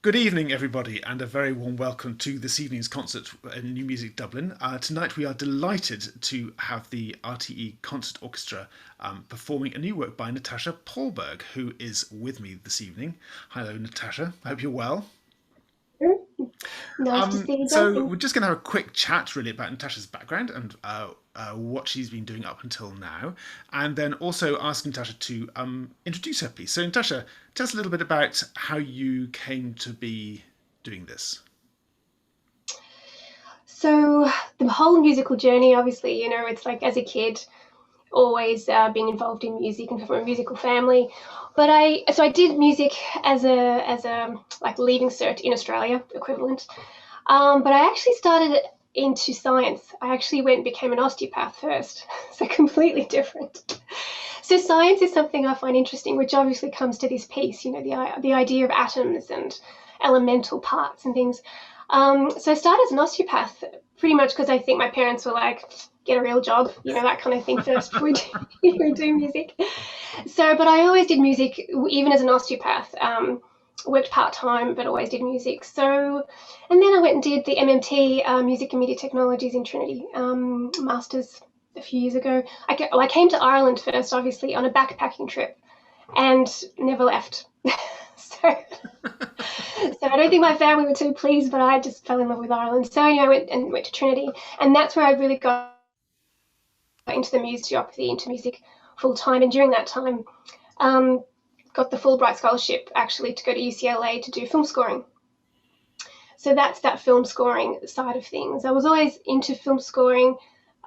Good evening, everybody, and a very warm welcome to this evening's concert in New Music Dublin. Tonight we are delighted to have the RTE Concert Orchestra performing a new work by Natasha Paulberg, who is with me this evening. Hello, Natasha. I hope you're well. Nice to see you, So Jonathan. we're just going to have a quick chat really about Natasha's background and what she's been doing up until now, and then also ask Natasha to introduce her piece. So Natasha, tell us a little bit about how you came to be doing this. So the whole musical journey, obviously, it's like as a kid, always been involved in music and from a musical family. But I did music as a like leaving cert in Australia equivalent. But I actually started into science. I actually went and became an osteopath first, so completely different. So science is something I find interesting, which obviously comes to this piece, the idea of atoms and elemental parts and things. So I started as an osteopath pretty much because I think my parents were like, get a real job, that kind of thing first before we do music. So, but I always did music, even as an osteopath. Worked part-time, but always did music. So, and then I went and did the MMT, Music and Media Technologies in Trinity, Masters a few years ago. I came to Ireland first, obviously, on a backpacking trip and never left. so, so I don't think my family were too pleased, but I just fell in love with Ireland. So anyway, I went to Trinity, and that's where I really got into the musicopathy, into music full time. And during that time, got the Fulbright scholarship actually to go to UCLA to do film scoring. So that's that film scoring side of things. I was always into film scoring,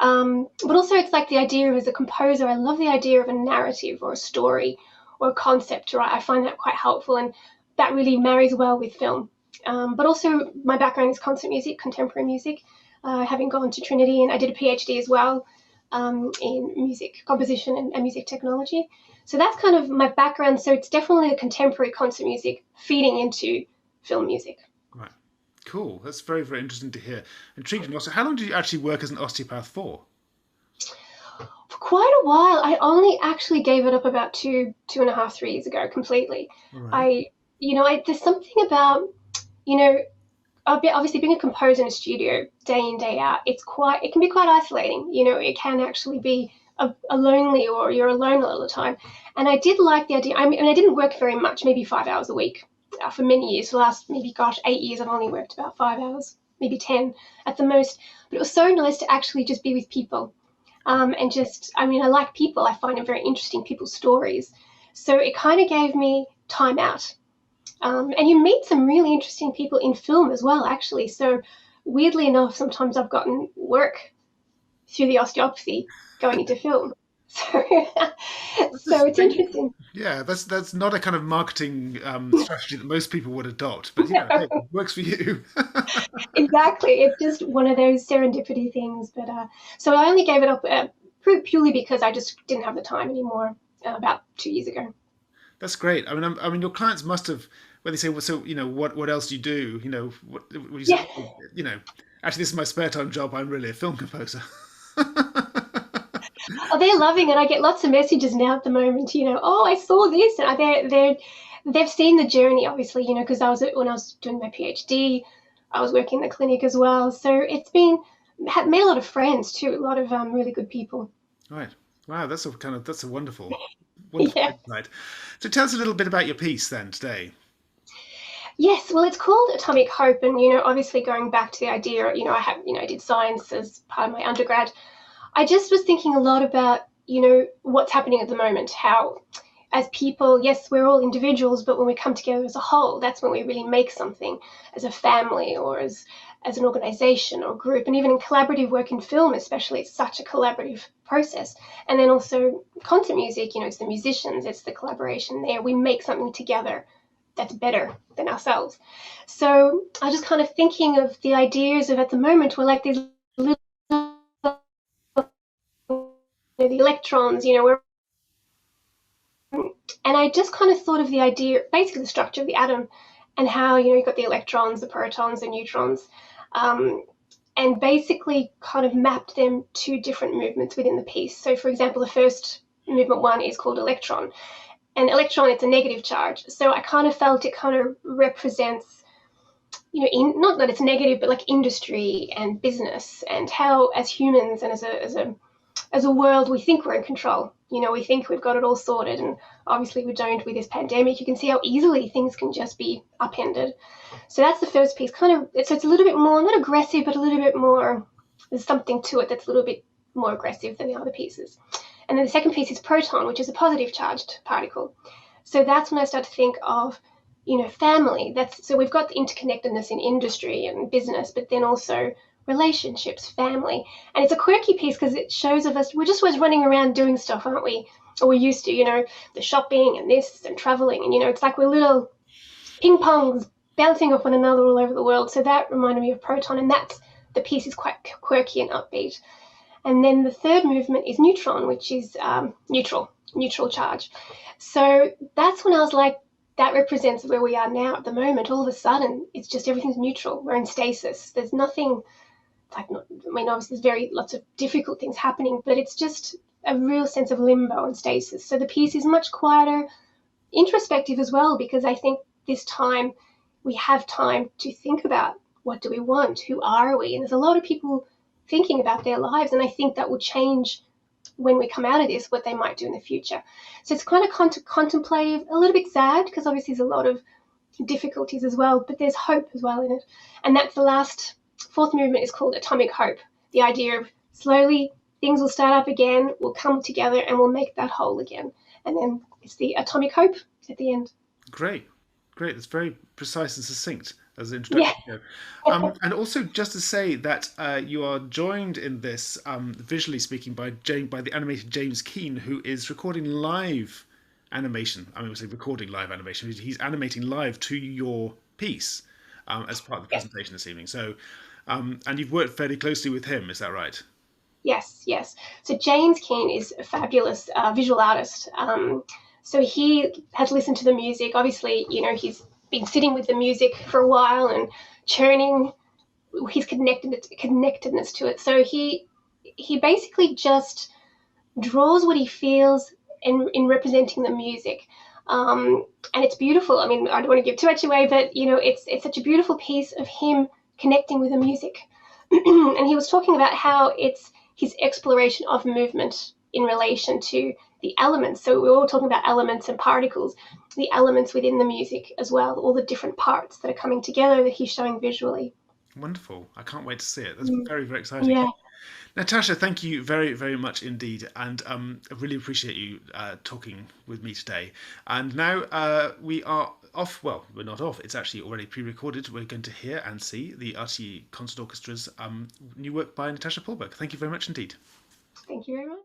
but also it's like the idea of, as a composer, I love the idea of a narrative or a story or a concept, right? I find that quite helpful, and that really marries well with film. But also my background is concert music, contemporary music, having gone to Trinity, and I did a PhD as well in music composition and music technology. So that's kind of my background. So it's definitely a contemporary concert music feeding into film music. Right. Cool. That's very, very interesting to hear. Intriguing. Also, how long did you actually work as an osteopath for? For quite a while. I only actually gave it up about 2.5, 3 years ago completely. Right. There's something about, you know, obviously being a composer in a studio day in, day out, it can be quite isolating. It can actually be a lonely, or you're alone a lot of the time. And I did like the idea. I mean, I didn't work very much, maybe 5 hours a week for many years. For the last, maybe, 8 years, I've only worked about 5 hours, maybe 10 at the most. But it was so nice to actually just be with people. And just, I mean, I like people. I find them very interesting, people's stories. So it kind of gave me time out. And you meet some really interesting people in film as well, actually. So weirdly enough, sometimes I've gotten work through the osteopathy going into film. So, That's so just, it's interesting. yeah, that's not a kind of marketing strategy that most people would adopt, but hey, it works for you. Exactly. It's just one of those serendipity things. But so I only gave it up purely because I just didn't have the time anymore about 2 years ago. That's great. I mean, your clients must have when they say, "Well, so what else do you do?" What you say? Yeah. "Oh, actually, this is my spare time job. I'm really a film composer." Oh, they're loving it. I get lots of messages now at the moment. Oh, I saw this, and they've seen the journey, obviously. Because when I was doing my PhD, I was working in the clinic as well. So it's been made a lot of friends too, a lot of really good people. Right. Wow, that's a wonderful, wonderful Yeah. insight. So tell us a little bit about your piece then today. Yes. Well, it's called Atomic Hope, and obviously going back to the idea, I did science as part of my undergrad. I just was thinking a lot about, what's happening at the moment, how as people, yes, we're all individuals, but when we come together as a whole, that's when we really make something as a family, or as an organization or group. And even in collaborative work in film, especially, it's such a collaborative process. And then also concert music, it's the musicians, it's the collaboration there. We make something together that's better than ourselves. So I was just kind of thinking of the ideas of, at the moment, we're like these little, the electrons, we're, and I just kind of thought of the idea, basically the structure of the atom, and how, you've got the electrons, the protons, the neutrons, um, and basically kind of mapped them to different movements within the piece. So, for example, the first movement 1 is called Electron. And electron, it's a negative charge. So I kind of felt it kind of represents, not that it's negative, but like industry and business, and how as humans and as a world, we think we're in control. We think we've got it all sorted, and obviously we don't with this pandemic. You can see how easily things can just be upended. So that's the first piece. So it's a little bit more, not aggressive, but a little bit more, there's something to it that's a little bit more aggressive than the other pieces. And then the second piece is Proton, which is a positive charged particle. So that's when I start to think of, family. So we've got the interconnectedness in industry and business, but then also relationships, family. And it's a quirky piece because it shows of us, we're just always running around doing stuff, aren't we? Or we used to, the shopping and this and traveling. And, it's like we're little ping pongs bouncing off one another all over the world. So that reminded me of Proton. And the piece is quite quirky and upbeat. And then the third movement is Neutron, which is neutral charge. So that's when I was like, that represents where we are now at the moment. All of a sudden, it's just everything's neutral. We're in stasis. There's nothing, obviously there's lots of difficult things happening, but it's just a real sense of limbo and stasis. So the piece is much quieter, introspective as well, because I think this time we have time to think about what do we want? Who are we? And there's a lot of people thinking about their lives, and I think that will change when we come out of this, what they might do in the future. So it's kind of contemplative, a little bit sad, because obviously there's a lot of difficulties as well, but there's hope as well in it. And that's the last, fourth movement is called Atomic Hope. The idea of slowly things will start up again, we'll come together and we'll make that whole again. And then it's the Atomic Hope at the end. Great. That's very precise and succinct as an introduction. Yeah. And also just to say that you are joined in this, visually speaking, by the animator James Keane, who is recording live animation. We say recording live animation. He's animating live to your piece as part of the presentation this evening. So, and you've worked fairly closely with him, is that right? Yes. So James Keane is a fabulous visual artist. So he has listened to the music. Obviously, he's been sitting with the music for a while and churning his connectedness to it. So he basically just draws what he feels in representing the music. And it's beautiful. I don't want to give too much away, but, it's such a beautiful piece of him connecting with the music. And he was talking about how it's his exploration of movement in relation to the elements. So we're all talking about elements and particles, the elements within the music as well, all the different parts that are coming together that he's showing visually. Wonderful. I can't wait to see it. That's very, very exciting. Yeah. Natasha, thank you very, very much indeed. And I really appreciate you talking with me today. And now we are off. Well, we're not off. It's actually already pre-recorded. We're going to hear and see the RTE Concert Orchestra's new work by Natasha Paulberg. Thank you very much indeed. Thank you very much.